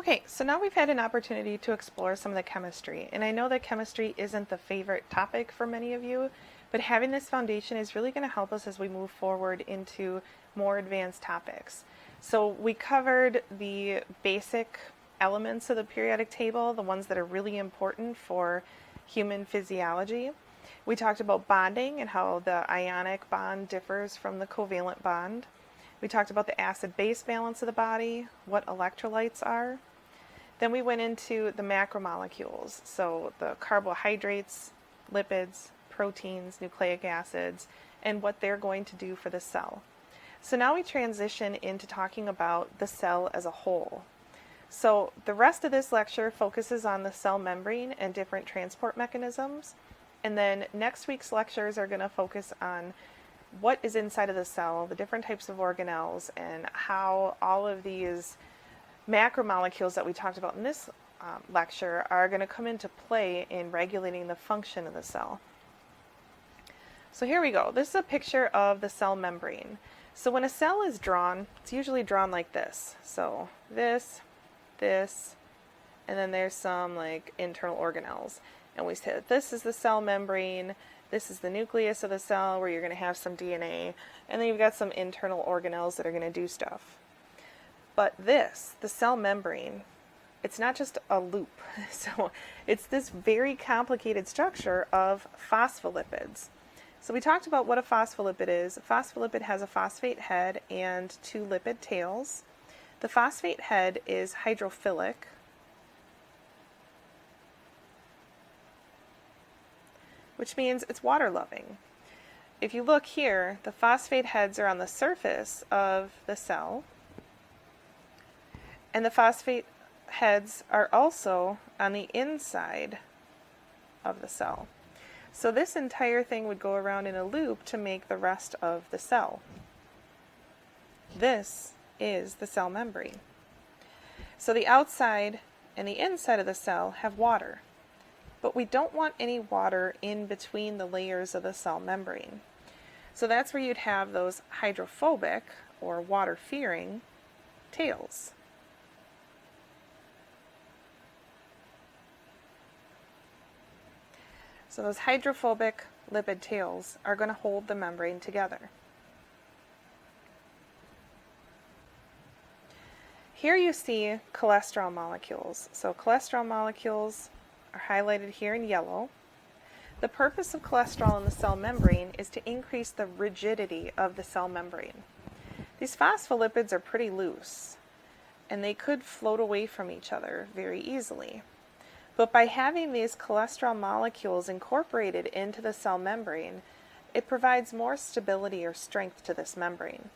Okay, so now we've had an opportunity to explore some of the chemistry, and I know that chemistry isn't the favorite topic for many of you, but having this foundation is really going to help us as we move forward into more advanced topics. So we covered the basic elements of the periodic table, the ones that are really important for human physiology. We talked about bonding and how the ionic bond differs from the covalent bond. We talked about the acid-base balance of the body, what electrolytes are. Then we went into the macromolecules, so the carbohydrates, lipids, proteins, nucleic acids, and what they're going to do for the cell. So now we transition into talking about the cell as a whole. So the rest of this lecture focuses on the cell membrane and different transport mechanisms. And then next week's lectures are going to focus on what is inside of the cell, the different types of organelles, and how all of these macromolecules that we talked about in this lecture are going to come into play in regulating the function of the cell. So here we go. This is a picture of the cell membrane. So when a cell is drawn, it's usually drawn like this. So this, and then there's some like internal organelles. And we say that this is the cell membrane, this is the nucleus of the cell where you're going to have some DNA, and then you've got some internal organelles that are going to do stuff. But this, the cell membrane, it's not just a loop. So it's this very complicated structure of phospholipids. So we talked about what a phospholipid is. A phospholipid has a phosphate head and two lipid tails. The phosphate head is hydrophilic, which means it's water-loving. If you look here, the phosphate heads are on the surface of the cell, and the phosphate heads are also on the inside of the cell. So this entire thing would go around in a loop to make the rest of the cell. This is the cell membrane. So the outside and the inside of the cell have water, but we don't want any water in between the layers of the cell membrane. So that's where you'd have those hydrophobic or water-fearing tails. So those hydrophobic lipid tails are going to hold the membrane together. Here you see cholesterol molecules. So cholesterol molecules are highlighted here in yellow. The purpose of cholesterol in the cell membrane is to increase the rigidity of the cell membrane. These phospholipids are pretty loose, and they could float away from each other very easily. But by having these cholesterol molecules incorporated into the cell membrane, it provides more stability or strength to this membrane.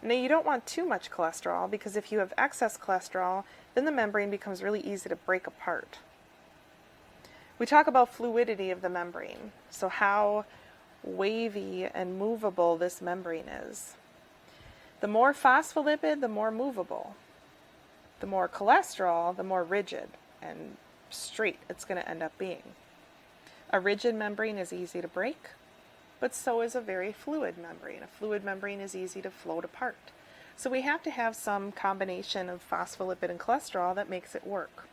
Now you don't want too much cholesterol, because if you have excess cholesterol, then the membrane becomes really easy to break apart. We talk about fluidity of the membrane, so how wavy and movable this membrane is. The more phospholipid, the more movable. The more cholesterol, the more rigid and straight it's going to end up being. A rigid membrane is easy to break, but so is a very fluid membrane. A fluid membrane is easy to float apart. So we have to have some combination of phospholipid and cholesterol that makes it work.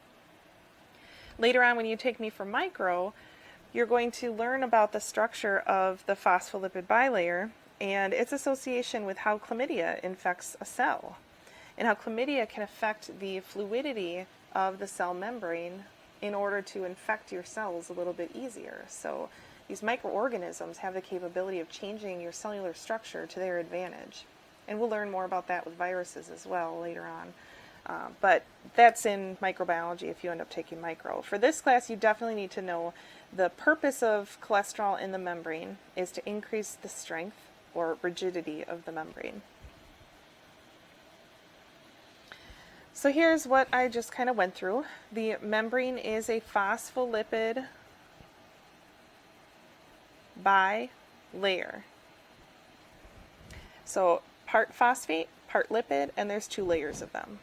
Later on, when you take me for micro, you're going to learn about the structure of the phospholipid bilayer and its association with how chlamydia infects a cell, and how chlamydia can affect the fluidity of the cell membrane in order to infect your cells a little bit easier. So these microorganisms have the capability of changing your cellular structure to their advantage. And we'll learn more about that with viruses as well later on. But that's in microbiology if you end up taking micro. For this class, you definitely need to know the purpose of cholesterol in the membrane is to increase the strength or rigidity of the membrane. So here's what I just kind of went through. The membrane is a phospholipid bilayer. So part phosphate, part lipid, and there's two layers of them,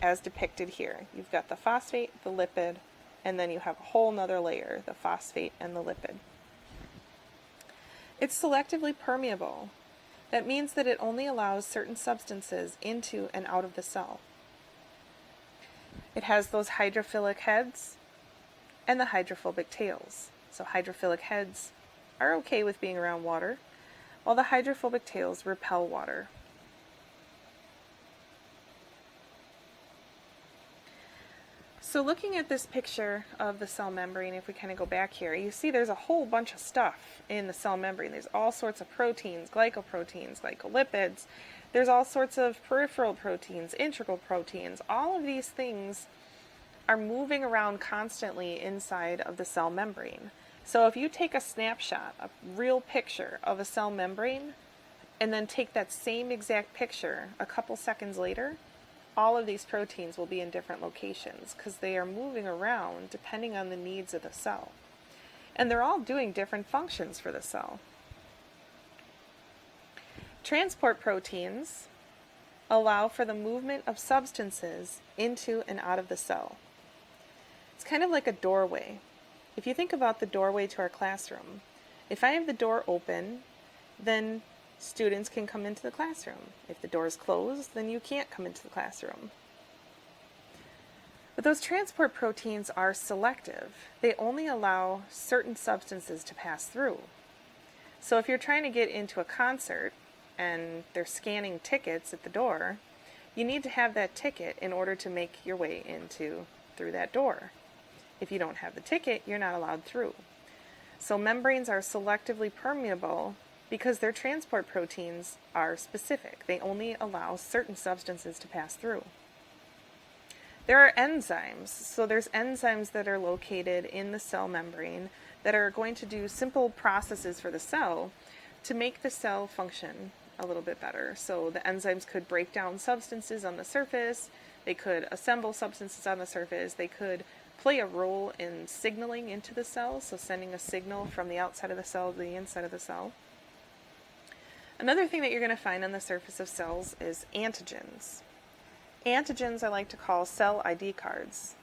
as depicted here. You've got the phosphate, the lipid, and then you have a whole nother layer, the phosphate and the lipid. It's selectively permeable. That means that it only allows certain substances into and out of the cell. It has those hydrophilic heads and the hydrophobic tails. So hydrophilic heads are okay with being around water, while the hydrophobic tails repel water. So looking at this picture of the cell membrane, if we kind of go back here, you see there's a whole bunch of stuff in the cell membrane. There's all sorts of proteins, glycoproteins, glycolipids. There's all sorts of peripheral proteins, integral proteins. All of these things are moving around constantly inside of the cell membrane. So if you take a snapshot, a real picture of a cell membrane, and then take that same exact picture a couple seconds later, all of these proteins will be in different locations because they are moving around depending on the needs of the cell. And they're all doing different functions for the cell. Transport proteins allow for the movement of substances into and out of the cell. It's kind of like a doorway. If you think about the doorway to our classroom, if I have the door open, then students can come into the classroom. If the door is closed, then you can't come into the classroom. But those transport proteins are selective. They only allow certain substances to pass through. So if you're trying to get into a concert and they're scanning tickets at the door, you need to have that ticket in order to make your way through that door. If you don't have the ticket, you're not allowed through. So membranes are selectively permeable because their transport proteins are specific. They only allow certain substances to pass through. There are enzymes. So there's enzymes that are located in the cell membrane that are going to do simple processes for the cell to make the cell function a little bit better. So the enzymes could break down substances on the surface. They could assemble substances on the surface. They could play a role in signaling into the cell, so sending a signal from the outside of the cell to the inside of the cell. Another thing that you're going to find on the surface of cells is antigens. Antigens I like to call cell ID cards.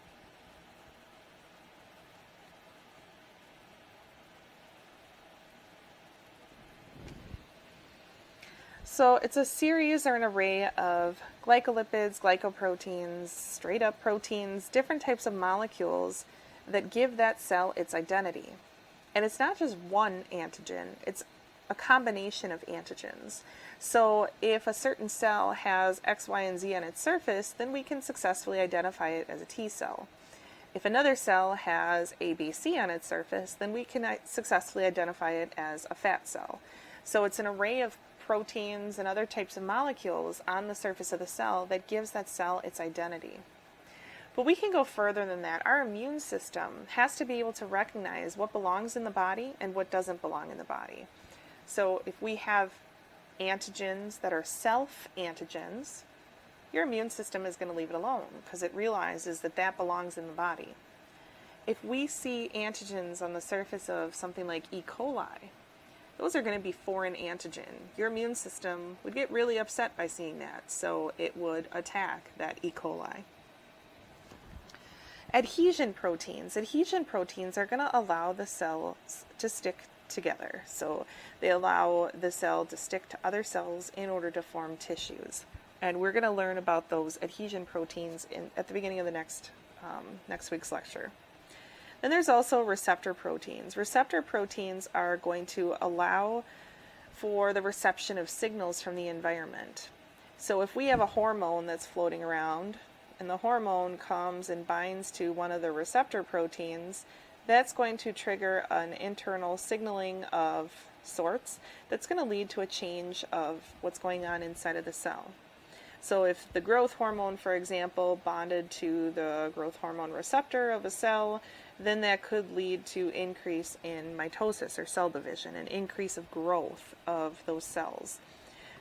So it's a series or an array of glycolipids, glycoproteins, straight up proteins, different types of molecules that give that cell its identity. And it's not just one antigen, it's a combination of antigens. So if a certain cell has X, Y, and Z on its surface, then we can successfully identify it as a T cell. If another cell has A, B, C on its surface, then we can successfully identify it as a fat cell. So it's an array of proteins and other types of molecules on the surface of the cell that gives that cell its identity. But we can go further than that. Our immune system has to be able to recognize what belongs in the body and what doesn't belong in the body. So if we have antigens that are self-antigens, your immune system is going to leave it alone because it realizes that that belongs in the body. If we see antigens on the surface of something like E. coli, those are going to be foreign antigen. Your immune system would get really upset by seeing that, so it would attack that E. coli. Adhesion proteins. Adhesion proteins are going to allow the cells to stick together. So they allow the cell to stick to other cells in order to form tissues. And we're going to learn about those adhesion proteins at the beginning of the next week's lecture. Then there's also receptor proteins. Receptor proteins are going to allow for the reception of signals from the environment. So if we have a hormone that's floating around and the hormone comes and binds to one of the receptor proteins, that's going to trigger an internal signaling of sorts that's going to lead to a change of what's going on inside of the cell. So if the growth hormone, for example, bonded to the growth hormone receptor of a cell, then that could lead to increase in mitosis or cell division, an increase of growth of those cells.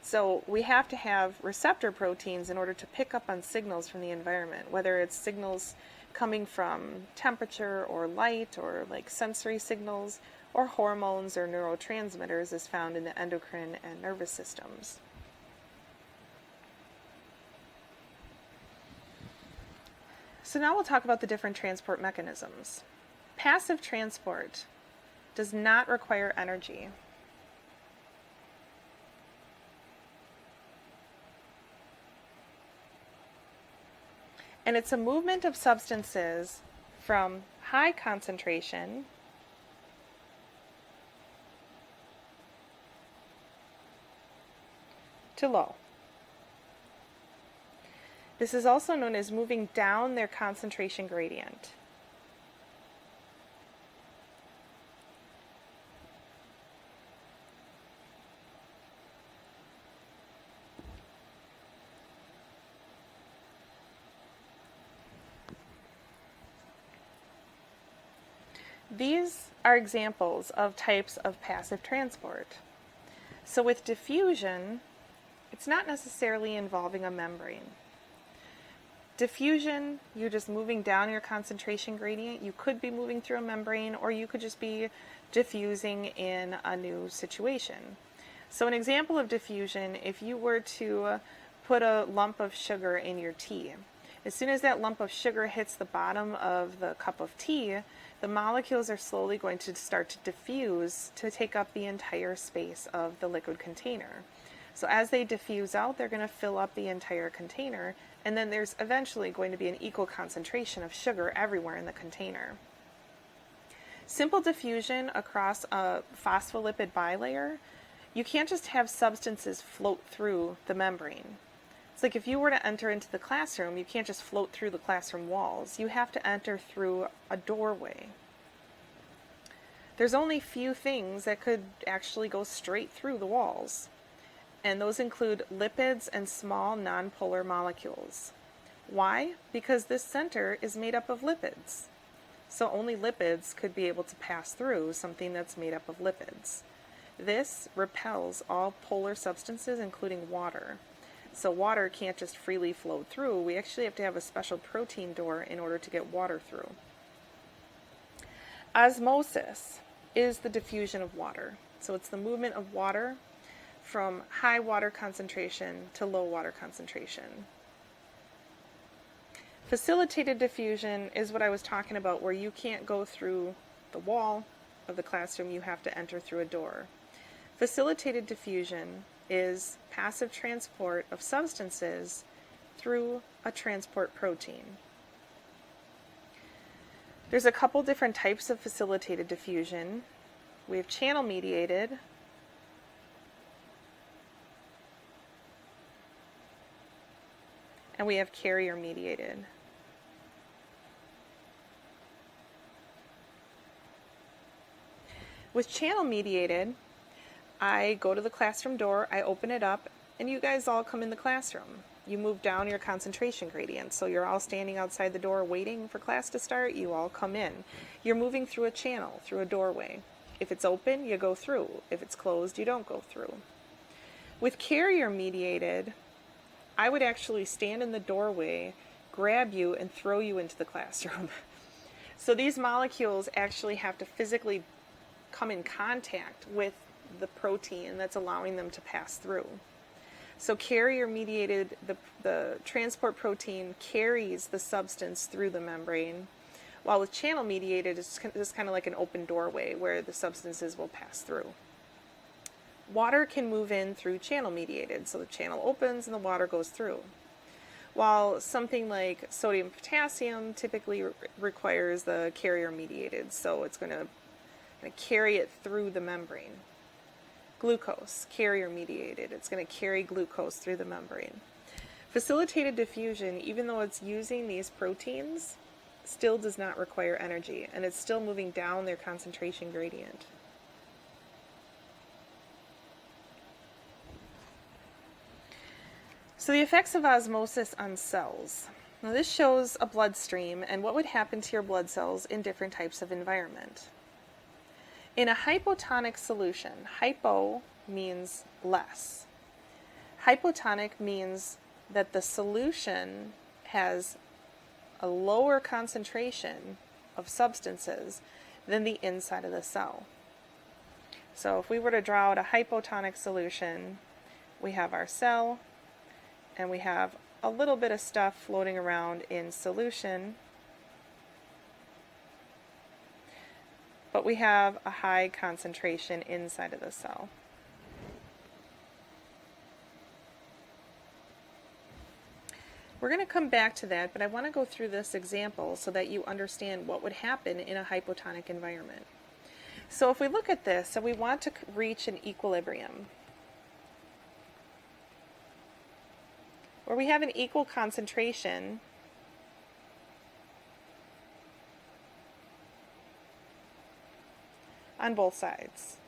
So we have to have receptor proteins in order to pick up on signals from the environment, whether it's signals coming from temperature or light or like sensory signals or hormones or neurotransmitters as found in the endocrine and nervous systems. So now we'll talk about the different transport mechanisms. Passive transport does not require energy. And it's a movement of substances from high concentration to low. This is also known as moving down their concentration gradient. These are examples of types of passive transport. So with diffusion, it's not necessarily involving a membrane. Diffusion, you're just moving down your concentration gradient. You could be moving through a membrane, or you could just be diffusing in a new situation. So an example of diffusion, if you were to put a lump of sugar in your tea, as soon as that lump of sugar hits the bottom of the cup of tea, the molecules are slowly going to start to diffuse to take up the entire space of the liquid container. So as they diffuse out, they're going to fill up the entire container, and then there's eventually going to be an equal concentration of sugar everywhere in the container. Simple diffusion across a phospholipid bilayer, you can't just have substances float through the membrane. It's like if you were to enter into the classroom, you can't just float through the classroom walls. You have to enter through a doorway. There's only few things that could actually go straight through the walls, and those include lipids and small nonpolar molecules. Why? Because this center is made up of lipids. So only lipids could be able to pass through something that's made up of lipids. This repels all polar substances, including water. So water can't just freely flow through. We actually have to have a special protein door in order to get water through. Osmosis is the diffusion of water. So it's the movement of water from high water concentration to low water concentration. Facilitated diffusion is what I was talking about, where you can't go through the wall of the classroom, you have to enter through a door. Facilitated diffusion is passive transport of substances through a transport protein. There's a couple different types of facilitated diffusion. We have channel mediated, and we have carrier mediated. With channel mediated, I go to the classroom door, I open it up, and you guys all come in the classroom. You move down your concentration gradient, so you're all standing outside the door waiting for class to start, you all come in. You're moving through a channel, through a doorway. If it's open, you go through. If it's closed, you don't go through. With carrier mediated, I would actually stand in the doorway, grab you, and throw you into the classroom. So these molecules actually have to physically come in contact with the protein that's allowing them to pass through. So carrier mediated, the transport protein carries the substance through the membrane, while with channel mediated, it's just kind of like an open doorway where the substances will pass through. Water can move in through channel mediated, so the channel opens and the water goes through. While something like sodium potassium typically requires the carrier mediated, so it's going to carry it through the membrane. Glucose, carrier mediated, it's going to carry glucose through the membrane. Facilitated diffusion, even though it's using these proteins, still does not require energy, and it's still moving down their concentration gradient. So the effects of osmosis on cells. Now this shows a bloodstream and what would happen to your blood cells in different types of environment. In a hypotonic solution, hypo means less. Hypotonic means that the solution has a lower concentration of substances than the inside of the cell. So if we were to draw out a hypotonic solution, we have our cell, and we have a little bit of stuff floating around in solution, but we have a high concentration inside of the cell. We're going to come back to that, but I want to go through this example so that you understand what would happen in a hypotonic environment. So if we look at this, so we want to reach an equilibrium, where we have an equal concentration on both sides.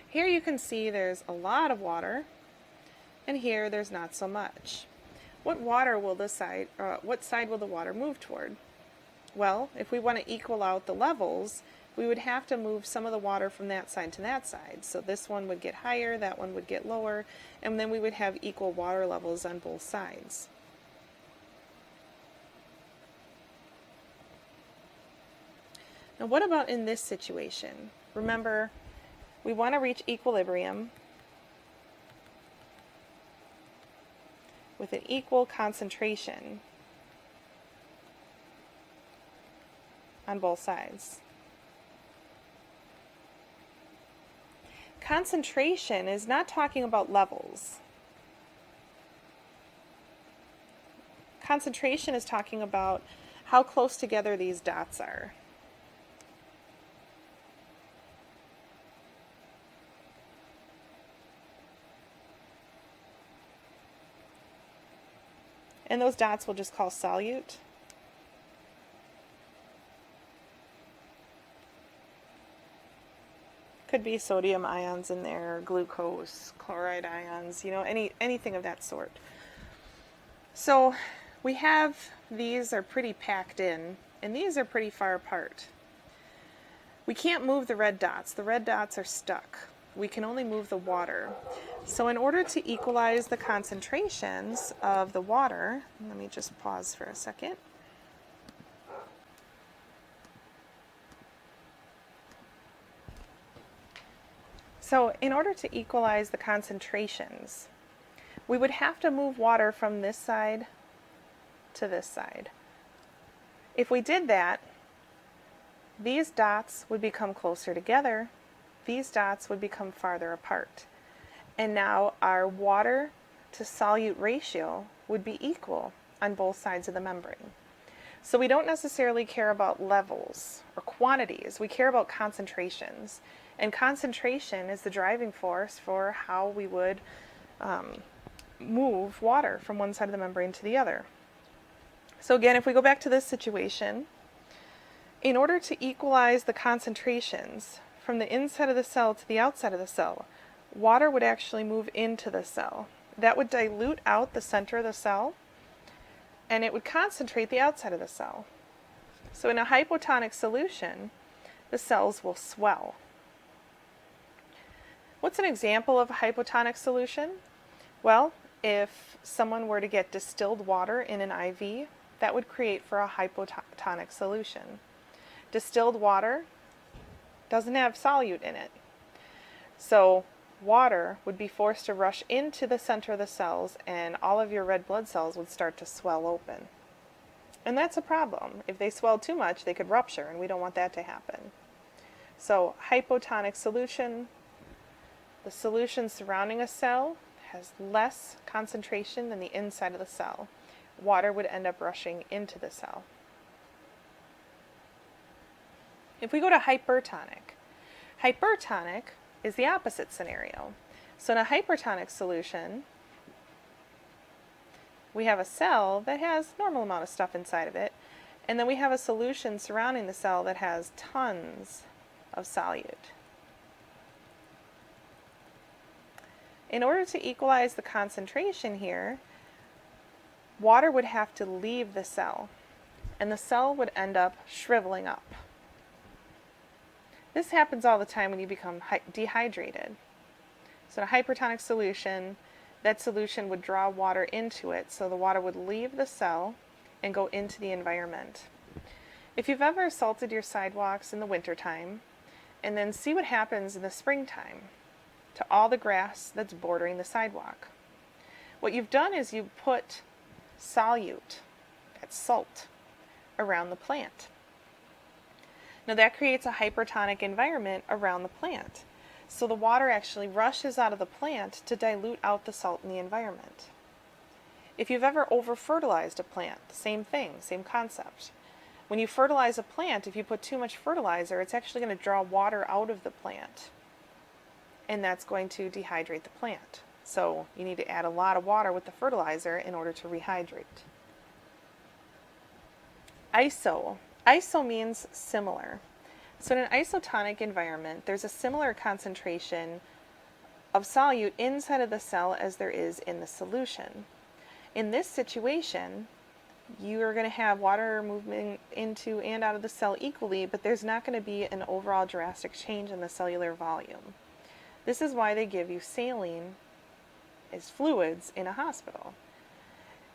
Here you can see there's a lot of water, and here there's not so much. What side will the water move toward? Well, if we want to equal out the levels, we would have to move some of the water from that side to that side. So this one would get higher, that one would get lower, and then we would have equal water levels on both sides. Now what about in this situation? Remember, we want to reach equilibrium with an equal concentration on both sides. Concentration is not talking about levels. Concentration is talking about how close together these dots are. And those dots we'll just call solute. Could be sodium ions in there, glucose, chloride ions, anything of that sort. So we have these are pretty packed in, and these are pretty far apart. We can't move the red dots. The red dots are stuck. We can only move the water. So in order to equalize the concentrations of the water, let me just pause for a second. So in order to equalize the concentrations, we would have to move water from this side to this side. If we did that, these dots would become closer together, these dots would become farther apart. And now our water to solute ratio would be equal on both sides of the membrane. So we don't necessarily care about levels or quantities, we care about concentrations. And concentration is the driving force for how we would move water from one side of the membrane to the other. So again, if we go back to this situation, in order to equalize the concentrations from the inside of the cell to the outside of the cell, water would actually move into the cell. That would dilute out the center of the cell, and it would concentrate the outside of the cell. So in a hypotonic solution, the cells will swell. What's an example of a hypotonic solution? Well, if someone were to get distilled water in an IV, that would create for a hypotonic solution. Distilled water doesn't have solute in it. So water would be forced to rush into the center of the cells, and all of your red blood cells would start to swell open. And that's a problem. If they swell too much, they could rupture, and we don't want that to happen. So hypotonic solution, the solution surrounding a cell has less concentration than the inside of the cell. Water would end up rushing into the cell. If we go to hypertonic, hypertonic is the opposite scenario. So in a hypertonic solution, we have a cell that has a normal amount of stuff inside of it, and then we have a solution surrounding the cell that has tons of solute. In order to equalize the concentration here, water would have to leave the cell, and the cell would end up shriveling up. This happens all the time when you become dehydrated. So in a hypertonic solution, that solution would draw water into it, so the water would leave the cell and go into the environment. If you've ever salted your sidewalks in the wintertime, and then see what happens in the springtime to all the grass that's bordering the sidewalk. What you've done is you put solute, that's salt, around the plant. Now that creates a hypertonic environment around the plant. So the water actually rushes out of the plant to dilute out the salt in the environment. If you've ever over-fertilized a plant, same thing, same concept. When you fertilize a plant, if you put too much fertilizer, it's actually going to draw water out of the plant. And that's going to dehydrate the plant. So you need to add a lot of water with the fertilizer in order to rehydrate. Iso. Iso means similar. So in an isotonic environment, there's a similar concentration of solute inside of the cell as there is in the solution. In this situation, you are going to have water moving into and out of the cell equally, but there's not going to be an overall drastic change in the cellular volume. This is why they give you saline as fluids in a hospital.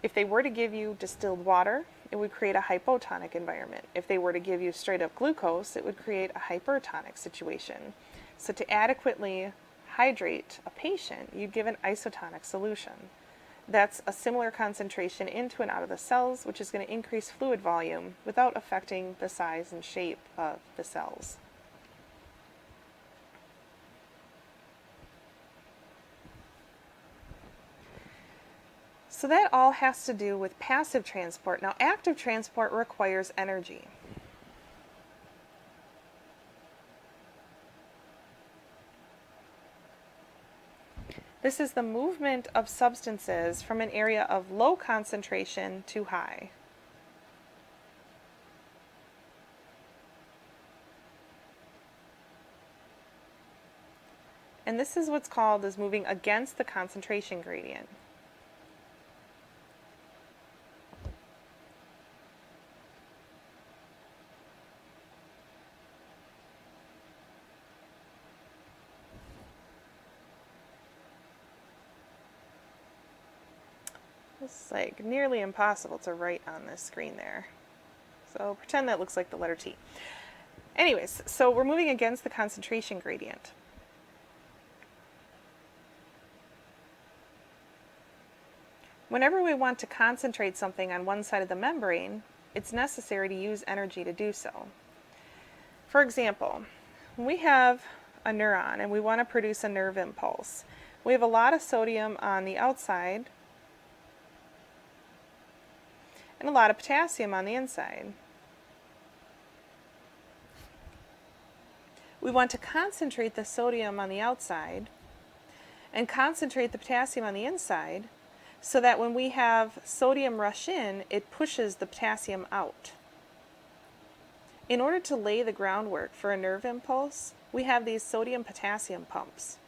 If they were to give you distilled water, it would create a hypotonic environment. If they were to give you straight up glucose, it would create a hypertonic situation. So to adequately hydrate a patient, you'd give an isotonic solution. That's a similar concentration into and out of the cells, which is going to increase fluid volume without affecting the size and shape of the cells. So that all has to do with passive transport. Now, active transport requires energy. This is the movement of substances from an area of low concentration to high. And this is what's called as moving against the concentration gradient. It's like nearly impossible to write on this screen there. So pretend that looks like the letter T. Anyways, so we're moving against the concentration gradient. Whenever we want to concentrate something on one side of the membrane, it's necessary to use energy to do so. For example, when we have a neuron and we want to produce a nerve impulse, we have a lot of sodium on the outside and a lot of potassium on the inside. We want to concentrate the sodium on the outside and concentrate the potassium on the inside so that when we have sodium rush in, it pushes the potassium out. In order to lay the groundwork for a nerve impulse, we have these sodium-potassium pumps.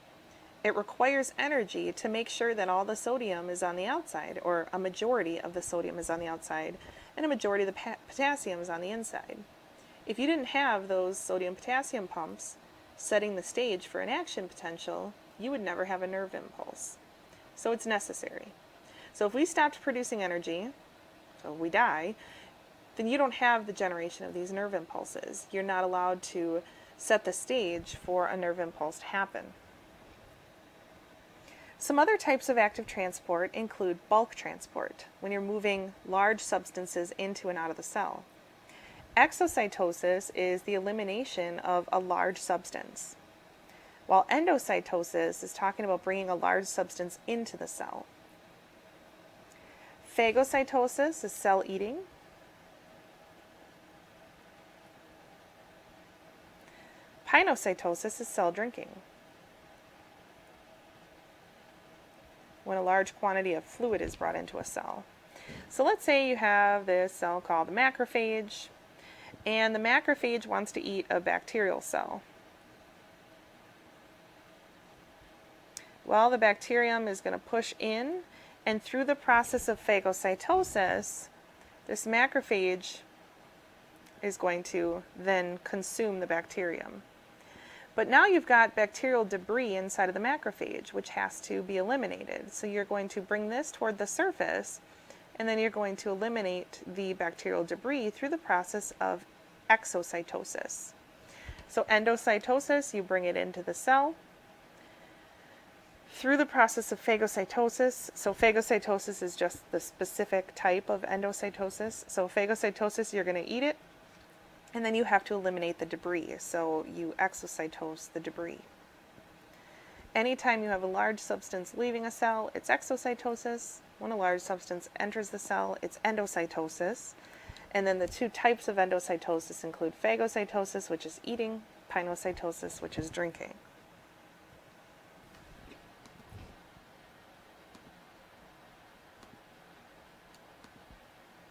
It requires energy to make sure that all the sodium is on the outside, or a majority of the sodium is on the outside, and a majority of the potassium is on the inside. If you didn't have those sodium-potassium pumps setting the stage for an action potential, you would never have a nerve impulse. So it's necessary. So if we stopped producing energy, so we die, then you don't have the generation of these nerve impulses. You're not allowed to set the stage for a nerve impulse to happen. Some other types of active transport include bulk transport, when you're moving large substances into and out of the cell. Exocytosis is the elimination of a large substance, while endocytosis is talking about bringing a large substance into the cell. Phagocytosis is cell eating. Pinocytosis is cell drinking, when a large quantity of fluid is brought into a cell. So let's say you have this cell called the macrophage, and the macrophage wants to eat a bacterial cell. Well, the bacterium is going to push in, and through the process of phagocytosis, this macrophage is going to then consume the bacterium. But now you've got bacterial debris inside of the macrophage, which has to be eliminated. So you're going to bring this toward the surface, and then you're going to eliminate the bacterial debris through the process of exocytosis. So endocytosis, you bring it into the cell. Through the process of phagocytosis, so phagocytosis is just the specific type of endocytosis. So phagocytosis, you're going to eat it, and then you have to eliminate the debris, so you exocytose the debris. Anytime you have a large substance leaving a cell, it's exocytosis. When a large substance enters the cell, it's endocytosis. And then the two types of endocytosis include phagocytosis, which is eating, pinocytosis, which is drinking.